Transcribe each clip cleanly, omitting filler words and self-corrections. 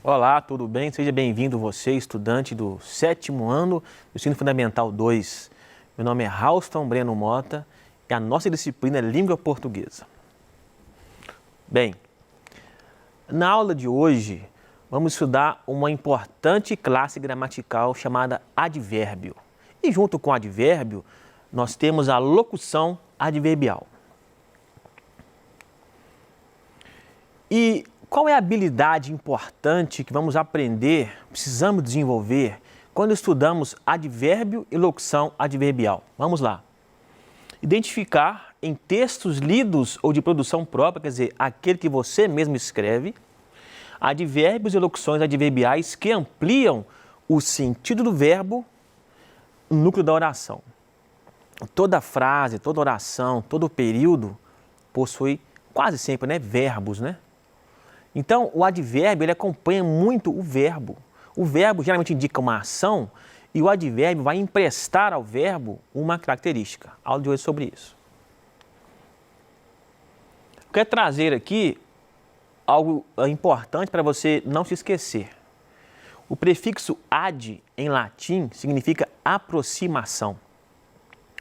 Olá, tudo bem? Seja bem-vindo você, estudante do 7º ano do Ensino Fundamental 2. Meu nome é Rauston Breno Mota e a nossa disciplina é Língua Portuguesa. Bem, na aula de hoje vamos estudar uma importante classe gramatical chamada advérbio. E junto com o advérbio nós temos a locução adverbial. E qual é a habilidade importante que vamos aprender, precisamos desenvolver, quando estudamos advérbio e locução adverbial? Vamos lá. Identificar em textos lidos ou de produção própria, quer dizer, aquele que você mesmo escreve, advérbios e locuções adverbiais que ampliam o sentido do verbo no núcleo da oração. Toda frase, toda oração, todo período possui quase sempre, verbos, Então, o advérbio ele acompanha muito o verbo. O verbo geralmente indica uma ação e o advérbio vai emprestar ao verbo uma característica. A aula de hoje é sobre isso. Eu quero trazer aqui algo importante para você não se esquecer. O prefixo ad em latim significa aproximação.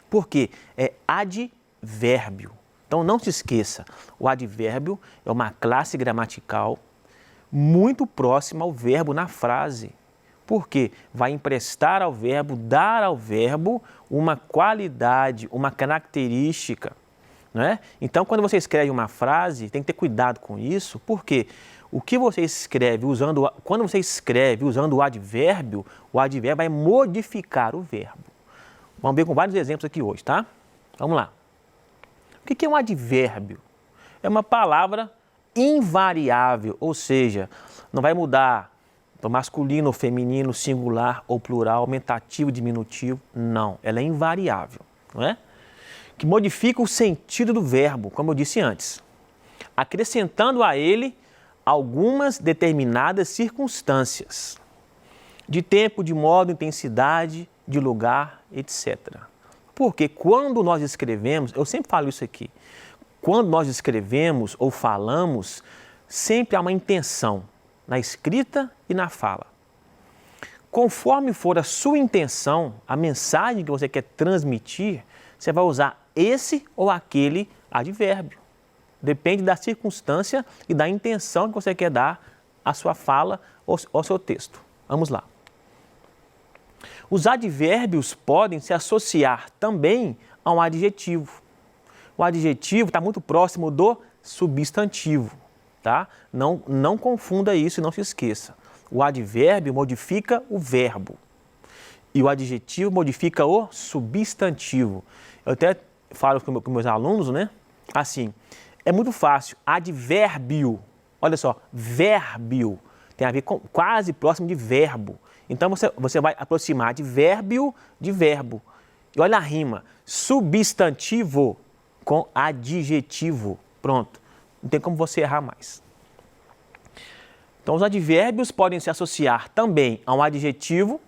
Por quê? É advérbio. Então, não se esqueça, o advérbio é uma classe gramatical muito próxima ao verbo na frase. Por quê? Vai emprestar ao verbo, dar ao verbo uma qualidade, uma característica. Então, quando você escreve uma frase, tem que ter cuidado com isso, porque o que você escreve quando você escreve usando o advérbio vai modificar o verbo. Vamos ver com vários exemplos aqui hoje, tá? Vamos lá. O que é um advérbio? É uma palavra invariável, ou seja, não vai mudar do masculino ou feminino, singular ou plural, aumentativo, diminutivo, não. Ela é invariável, Que modifica o sentido do verbo, como eu disse antes, acrescentando a ele algumas determinadas circunstâncias, de tempo, de modo, intensidade, de lugar, etc. Porque quando nós escrevemos, eu sempre falo isso aqui, quando nós escrevemos ou falamos, sempre há uma intenção na escrita e na fala. Conforme for a sua intenção, a mensagem que você quer transmitir, você vai usar esse ou aquele advérbio. Depende da circunstância e da intenção que você quer dar à sua fala ou ao seu texto. Vamos lá. Os advérbios podem se associar também a um adjetivo. O adjetivo está muito próximo do substantivo, tá? Não confunda isso e não se esqueça. O advérbio modifica o verbo e o adjetivo modifica o substantivo. Eu até falo com meus alunos, Assim, é muito fácil. Advérbio, olha só, vérbio, tem a ver com quase próximo de verbo. Então, você vai aproximar advérbio de verbo. E olha a rima, substantivo com adjetivo. Pronto, não tem como você errar mais. Então, os advérbios podem se associar também a um adjetivo,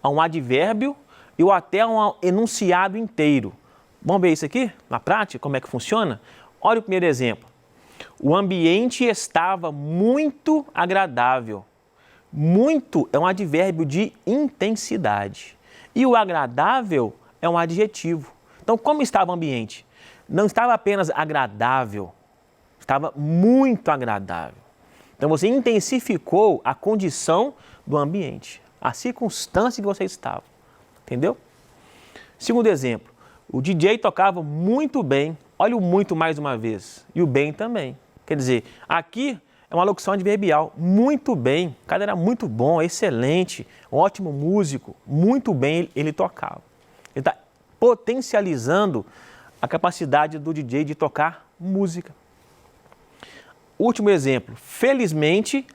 a um advérbio ou até a um enunciado inteiro. Vamos ver isso aqui na prática, como é que funciona? Olha o primeiro exemplo. O ambiente estava muito agradável. Muito é um advérbio de intensidade. E o agradável é um adjetivo. Então, como estava o ambiente? Não estava apenas agradável, estava muito agradável. Então, você intensificou a condição do ambiente, a circunstância que você estava. Entendeu? Segundo exemplo, o DJ tocava muito bem. Olha o muito mais uma vez. E o bem também. Quer dizer, aqui é uma locução adverbial. Muito bem. O cara era muito bom, excelente, ótimo músico. Muito bem ele tocava. Ele está potencializando a capacidade do DJ de tocar música. Último exemplo. Felizmente,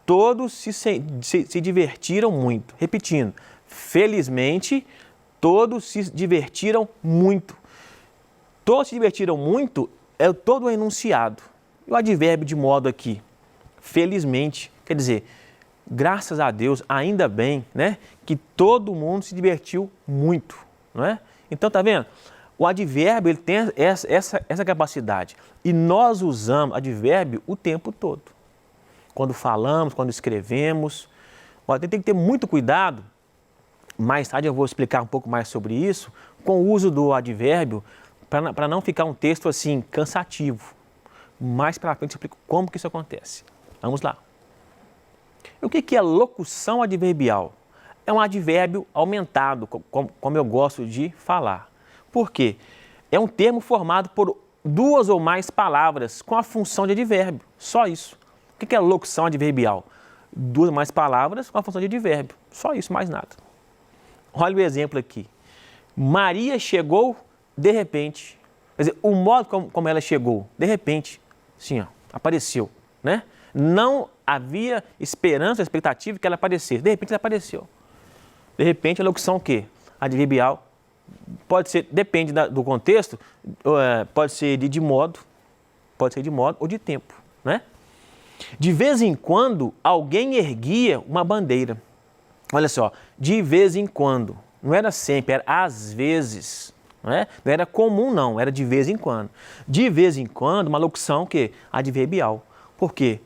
todos se divertiram muito. Repetindo. Felizmente, todos se divertiram muito. Todos se divertiram muito é todo o enunciado. E o advérbio de modo aqui, felizmente, quer dizer, graças a Deus, ainda bem, que todo mundo se divertiu muito, Então, tá vendo? O advérbio ele tem essa capacidade. E nós usamos advérbio o tempo todo. quando falamos, quando escrevemos. Olha, tem que ter muito cuidado, mais tarde eu vou explicar um pouco mais sobre isso, com o uso do advérbio, para não ficar um texto assim cansativo. Mais para frente eu explico como que isso acontece. Vamos lá. O que é locução adverbial? É um advérbio aumentado, como eu gosto de falar. Por quê? É um termo formado por duas ou mais palavras com a função de advérbio. Só isso. O que é locução adverbial? Duas ou mais palavras com a função de advérbio. Só isso, mais nada. Olha o exemplo aqui. Maria chegou de repente. Quer dizer, o modo como ela chegou, de repente, sim, ó, apareceu, né? Não havia esperança, expectativa que ela aparecesse. De repente ela apareceu. De repente a locução o quê? Adverbial. Pode ser, depende do contexto, pode ser de modo ou de tempo, né? De vez em quando, alguém erguia uma bandeira. Olha só, de vez em quando. Não era sempre, era às vezes. Não era comum, não, era de vez em quando. De vez em quando, uma locução que adverbial. Por quê?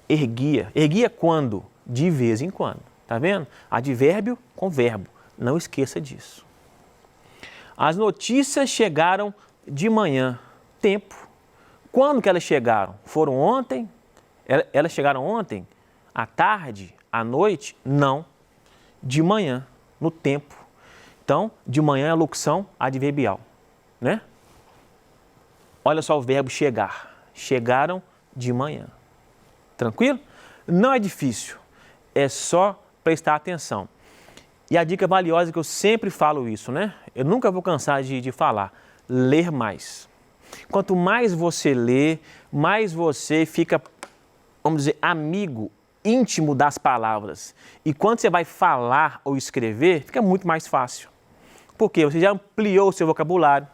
Erguia. Erguia quando? De vez em quando. Tá vendo? Advérbio com verbo. Não esqueça disso. As notícias chegaram de manhã. Tempo. Quando que elas chegaram? Foram ontem? Elas chegaram ontem? À tarde? À noite? Não. De manhã, no tempo. Então, de manhã é a locução adverbial, né? Olha só o verbo chegar. Chegaram de manhã. Tranquilo? Não é difícil. É só prestar atenção. E a dica valiosa que eu sempre falo isso, né? Eu nunca vou cansar de falar. Ler mais. Quanto mais você lê, mais você fica, vamos dizer, amigo, íntimo das palavras. E quando você vai falar ou escrever, fica muito mais fácil. Porque você já ampliou o seu vocabulário,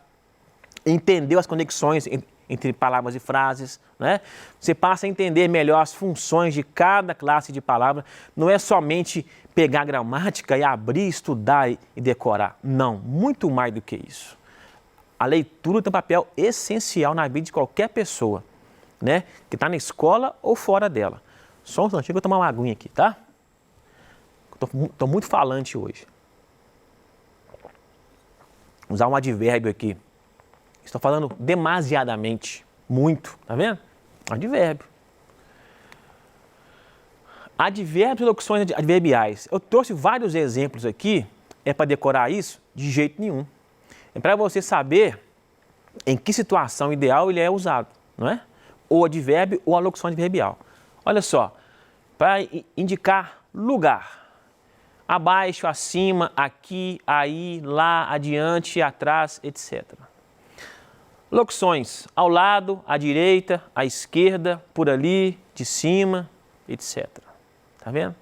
entendeu as conexões entre palavras e frases, né? Você passa a entender melhor as funções de cada classe de palavra. Não é somente pegar a gramática e abrir, estudar e decorar. Não, muito mais do que isso. A leitura tem um papel essencial na vida de qualquer pessoa, né? Que está na escola ou fora dela. Só um instantinho que eu vou tomar uma aguinha aqui, tá? Estou muito falante hoje. Vou usar um advérbio aqui. Estou falando demasiadamente, muito, tá vendo? Advérbio. Advérbios e locuções adverbiais. Eu trouxe vários exemplos aqui, é para decorar isso? De jeito nenhum. É para você saber em que situação ideal ele é usado, não é? Ou advérbio ou a locução adverbial. Olha só, para indicar lugar. Abaixo, acima, aqui, aí, lá, adiante, atrás, etc. Locuções ao lado, à direita, à esquerda, por ali, de cima, etc. Tá vendo?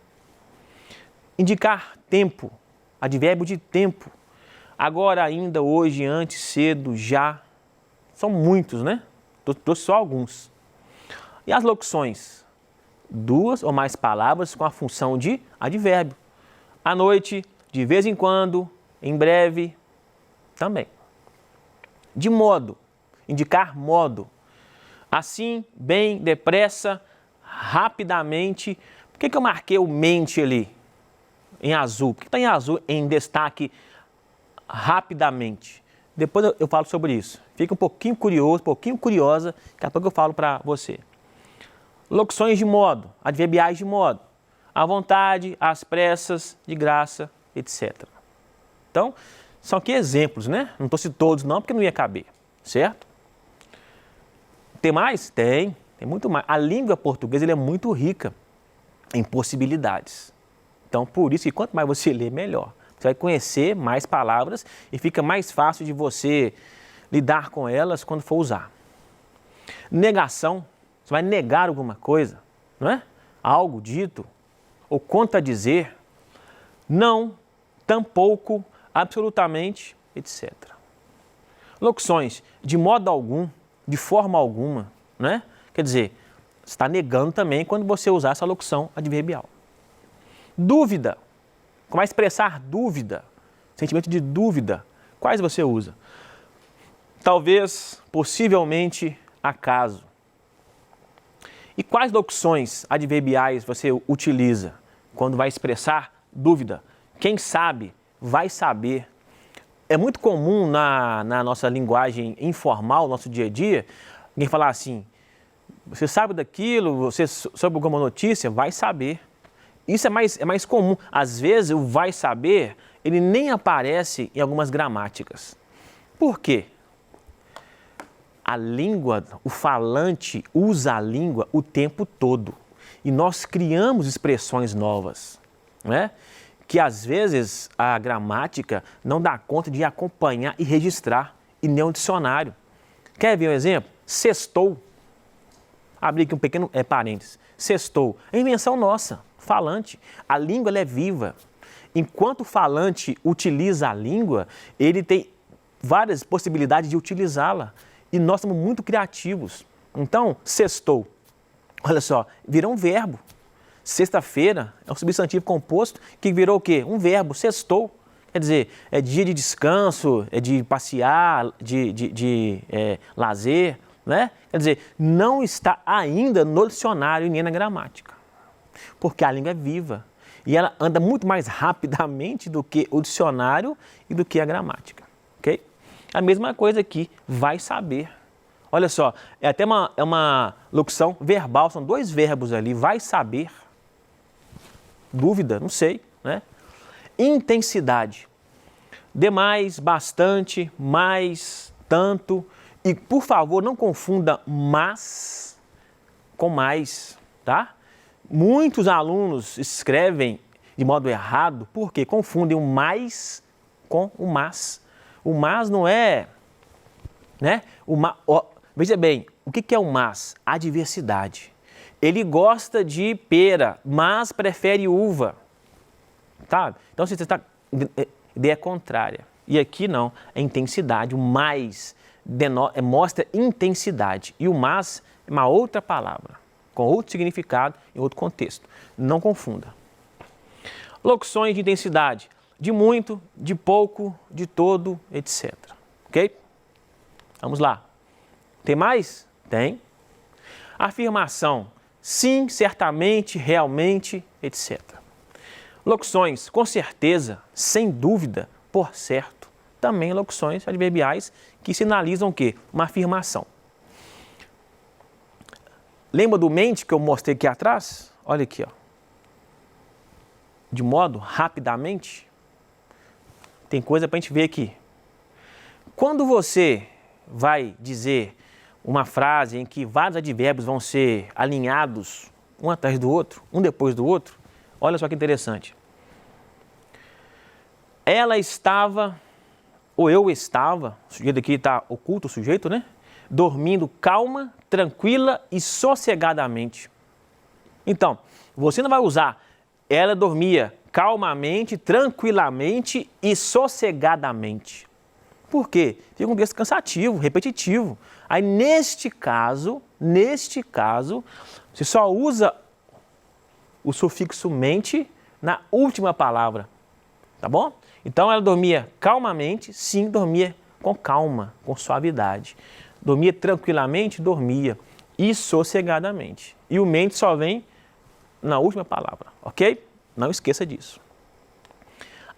Indicar tempo, advérbio de tempo. Agora, ainda, hoje, antes, cedo, já. São muitos, né? Trouxe só alguns. E as locuções? Duas ou mais palavras com a função de advérbio. À noite, de vez em quando, em breve, também. De modo, indicar modo. Assim, bem, depressa, rapidamente. Por que eu marquei o mente ali, em azul? Por que está em azul, em destaque, rapidamente? Depois eu falo sobre isso. Fica um pouquinho curioso, um pouquinho curiosa, daqui a pouco eu falo para você. Locuções de modo, adverbiais de modo. À vontade, às pressas, de graça, etc. Então, são aqui exemplos, né? Não trouxe todos não, porque não ia caber, certo? Tem mais? Tem muito mais. A língua portuguesa é muito rica em possibilidades. Então, por isso que quanto mais você lê, melhor. Você vai conhecer mais palavras e fica mais fácil de você lidar com elas quando for usar. Negação, você vai negar alguma coisa, não é? Algo dito ou contradizer. Não, tampouco, absolutamente, etc. Locuções, de modo algum, de forma alguma, né? Quer dizer, você está negando também quando você usar essa locução adverbial. Dúvida, como expressar dúvida, sentimento de dúvida, quais você usa? Talvez, possivelmente, acaso. E quais locuções adverbiais você utiliza quando vai expressar dúvida? Quem sabe, vai saber. É muito comum na nossa linguagem informal, no nosso dia a dia, alguém falar assim, você sabe daquilo, você soube alguma notícia, vai saber. Isso é mais comum. Às vezes o vai saber, ele nem aparece em algumas gramáticas. Por quê? A língua, o falante usa a língua o tempo todo. E nós criamos expressões novas, né? Que às vezes a gramática não dá conta de acompanhar e registrar, e nem um dicionário. Quer ver um exemplo? Sextou. Abri aqui um pequeno parênteses. Sextou. É invenção nossa, falante. A língua ela é viva. Enquanto o falante utiliza a língua, ele tem várias possibilidades de utilizá-la. E nós somos muito criativos. Então, sextou. Olha só, virou um verbo. Sexta-feira é um substantivo composto que virou o quê? Um verbo, sextou. Quer dizer, é dia de descanso, é de passear, de lazer, né? Quer dizer, não está ainda no dicionário e nem na gramática. Porque a língua é viva. E ela anda muito mais rapidamente do que o dicionário e do que a gramática. Ok? A mesma coisa aqui, vai saber. Olha só, é até uma locução verbal, são dois verbos ali, vai saber. Dúvida, não sei, né? Intensidade. Demais, bastante, mais, tanto. E, por favor, não confunda mas com mais, tá? Muitos alunos escrevem de modo errado porque confundem o mais com o mas. O mas não é, né? Veja bem, o que é o mas? Adversidade. Ele gosta de pera, mas prefere uva, tá? Então, se você está... ideia contrária. E aqui não, é intensidade. O mais mostra intensidade. E o mas é uma outra palavra, com outro significado e outro contexto. Não confunda. Locuções de intensidade. De muito, de pouco, de todo, etc. Ok? Vamos lá. Tem mais? Tem. Afirmação. Sim, certamente, realmente, etc. Locuções com certeza, sem dúvida, por certo. Também locuções adverbiais que sinalizam o quê? Uma afirmação. Lembra do mente que eu mostrei aqui atrás? Olha aqui, ó. De modo rapidamente. Tem coisa para a gente ver aqui. Quando você vai dizer uma frase em que vários advérbios vão ser alinhados um atrás do outro, um depois do outro, olha só que interessante. Ela estava, ou eu estava, o sujeito aqui está oculto, o sujeito, né? Dormindo calma, tranquila e sossegadamente. Então, você não vai usar ela dormia calmamente, tranquilamente e sossegadamente. Por quê? Fica um texto cansativo, repetitivo. Aí, neste caso, você só usa o sufixo mente na última palavra, tá bom? Então, ela dormia calmamente, sim, dormia com calma, com suavidade. Dormia tranquilamente, dormia e sossegadamente. E o mente só vem na última palavra, ok? Não esqueça disso.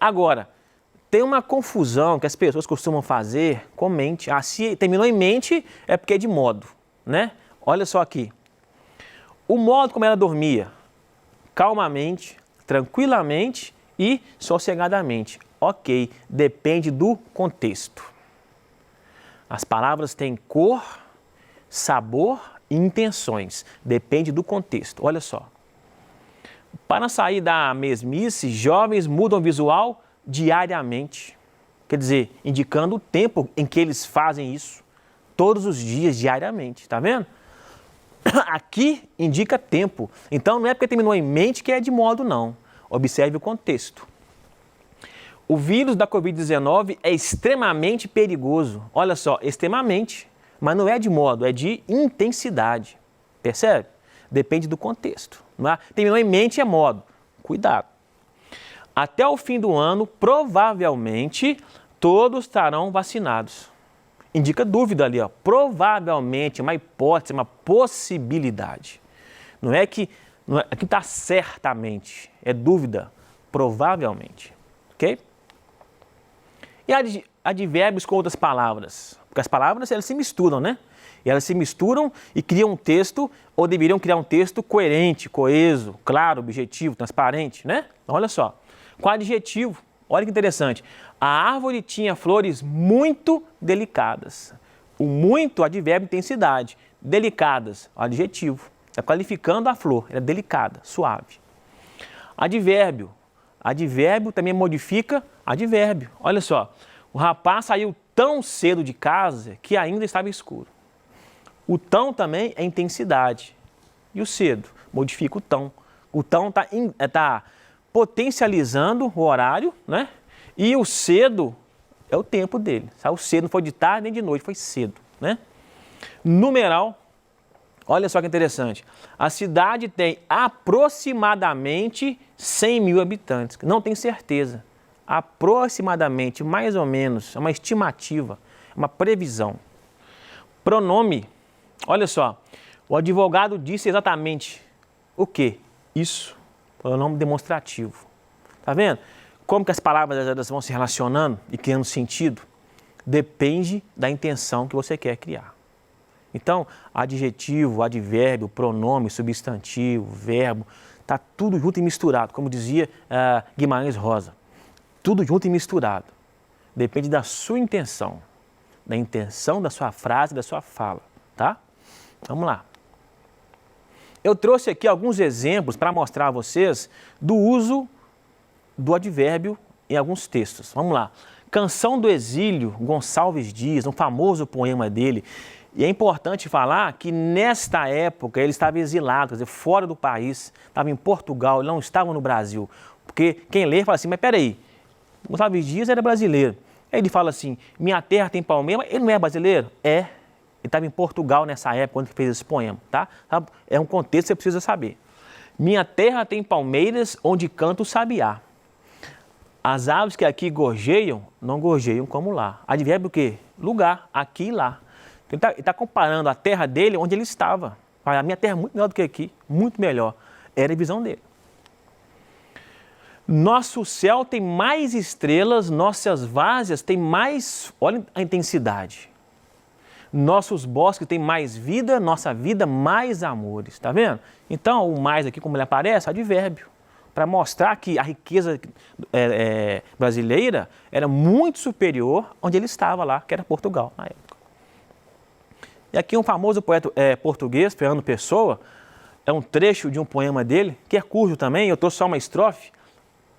Agora, tem uma confusão que as pessoas costumam fazer com mente. Ah, se terminou em mente, é porque é de modo, né? Olha só aqui. O modo como ela dormia, calmamente, tranquilamente e sossegadamente. Ok, depende do contexto. As palavras têm cor, sabor e intenções. Depende do contexto. Olha só. Para sair da mesmice, jovens mudam o visual diariamente. Quer dizer, indicando o tempo em que eles fazem isso. Todos os dias, diariamente. Tá vendo? Aqui indica tempo. Então, não é porque terminou em mente que é de modo, não. Observe o contexto. O vírus da Covid-19 é extremamente perigoso. Olha só, extremamente. Mas não é de modo, é de intensidade. Percebe? Depende do contexto. Não é? Terminou em mente é modo. Cuidado. Até o fim do ano, provavelmente, todos estarão vacinados. Indica dúvida ali, ó. Provavelmente, uma hipótese, uma possibilidade. Não é que aqui está certamente, é dúvida, provavelmente, ok? E advérbios com outras palavras, porque as palavras elas se misturam, né? E elas se misturam e criam um texto, ou deveriam criar um texto coerente, coeso, claro, objetivo, transparente, né? Então, olha só, com adjetivo, olha que interessante, a árvore tinha flores muito delicadas. O muito, advérbio, intensidade, delicadas, adjetivo, está qualificando a flor, ela é delicada, suave. Advérbio, advérbio também modifica advérbio, olha só, o rapaz saiu tão cedo de casa que ainda estava escuro. O tão também é intensidade. E o cedo? Modifica o tão. O tão tá potencializando o horário, né? E o cedo é o tempo dele. O cedo não foi de tarde nem de noite, foi cedo, né? Numeral, olha só que interessante. A cidade tem aproximadamente 100 mil habitantes. Não tem certeza. Aproximadamente, mais ou menos, é uma estimativa, é uma previsão. Pronome. Olha só, o advogado disse exatamente o quê? Isso, pronome demonstrativo. Tá vendo? Como que as palavras elas vão se relacionando e criando sentido? Depende da intenção que você quer criar. Então, adjetivo, advérbio, pronome, substantivo, verbo, tá tudo junto e misturado, como dizia Guimarães Rosa. Tudo junto e misturado. Depende da sua intenção, da intenção da sua frase, da sua fala, tá? Vamos lá. Eu trouxe aqui alguns exemplos para mostrar a vocês do uso do advérbio em alguns textos. Vamos lá. Canção do Exílio, Gonçalves Dias, um famoso poema dele. E é importante falar que nesta época ele estava exilado, quer dizer, fora do país, estava em Portugal, ele não estava no Brasil. Porque quem lê fala assim, mas peraí, Gonçalves Dias era brasileiro. Aí ele fala assim, minha terra tem palmeira, ele não é brasileiro? É. Ele estava em Portugal nessa época, quando ele fez esse poema, tá? É um contexto que você precisa saber. Minha terra tem palmeiras onde canta o sabiá. As aves que aqui gorjeiam, não gorjeiam como lá. Advérbio o quê? Lugar, aqui e lá. Ele está comparando a terra dele onde ele estava. A minha terra é muito melhor do que aqui, muito melhor. Era a visão dele. Nosso céu tem mais estrelas, nossas várzeas têm mais... Olha a intensidade. Nossos bosques têm mais vida, nossa vida mais amores. Tá vendo? Então, o mais aqui, como ele aparece, advérbio. Para mostrar que a riqueza brasileira era muito superior onde ele estava lá, que era Portugal, na época. E aqui um famoso poeta português, Fernando Pessoa, é um trecho de um poema dele, que é curto também, eu trouxe só uma estrofe.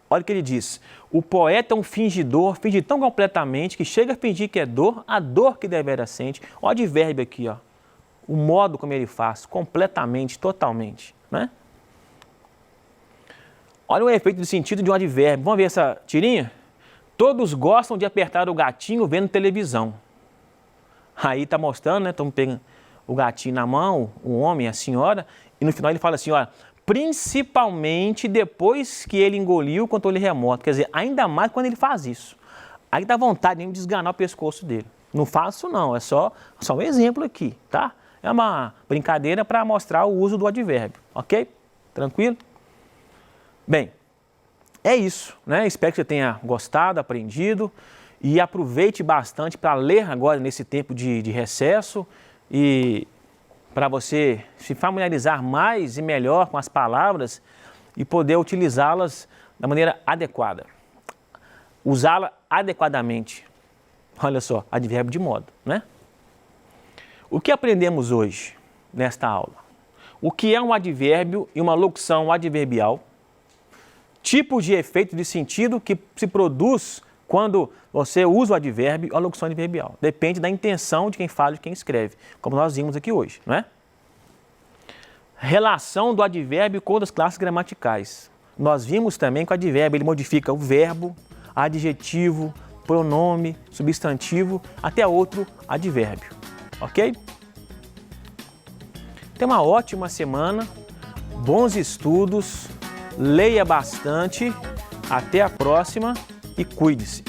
Olha o que ele diz, o poeta é um fingidor, finge tão completamente que chega a fingir que é dor, a dor que devera sente. Olha o advérbio aqui, ó, o modo como ele faz, completamente, totalmente, né? Olha o efeito de sentido de um advérbio, vamos ver essa tirinha? Todos gostam de apertar o gatinho vendo televisão. Aí está mostrando, né, estamos pegando o gatinho na mão, o homem, a senhora, e no final ele fala assim, olha, principalmente depois que ele engoliu o controle remoto. Quer dizer, ainda mais quando ele faz isso. Aí dá vontade de desganar o pescoço dele. Não faço não, é só um exemplo aqui, tá? É uma brincadeira para mostrar o uso do advérbio, ok? Tranquilo? Bem, é isso, né? Espero que você tenha gostado, aprendido e aproveite bastante para ler agora nesse tempo de recesso e... para você se familiarizar mais e melhor com as palavras e poder utilizá-las da maneira adequada. Usá-la adequadamente. Olha só, advérbio de modo, né? O que aprendemos hoje nesta aula? O que é um advérbio e uma locução adverbial? Tipos de efeito de sentido que se produz quando você usa o advérbio ou a locução adverbial. Depende da intenção de quem fala e de quem escreve, como nós vimos aqui hoje, não é? Relação do advérbio com outras classes gramaticais. Nós vimos também que o advérbio ele modifica o verbo, adjetivo, pronome, substantivo, até outro advérbio, ok? Tenha uma ótima semana, bons estudos, leia bastante, até a próxima e cuide-se.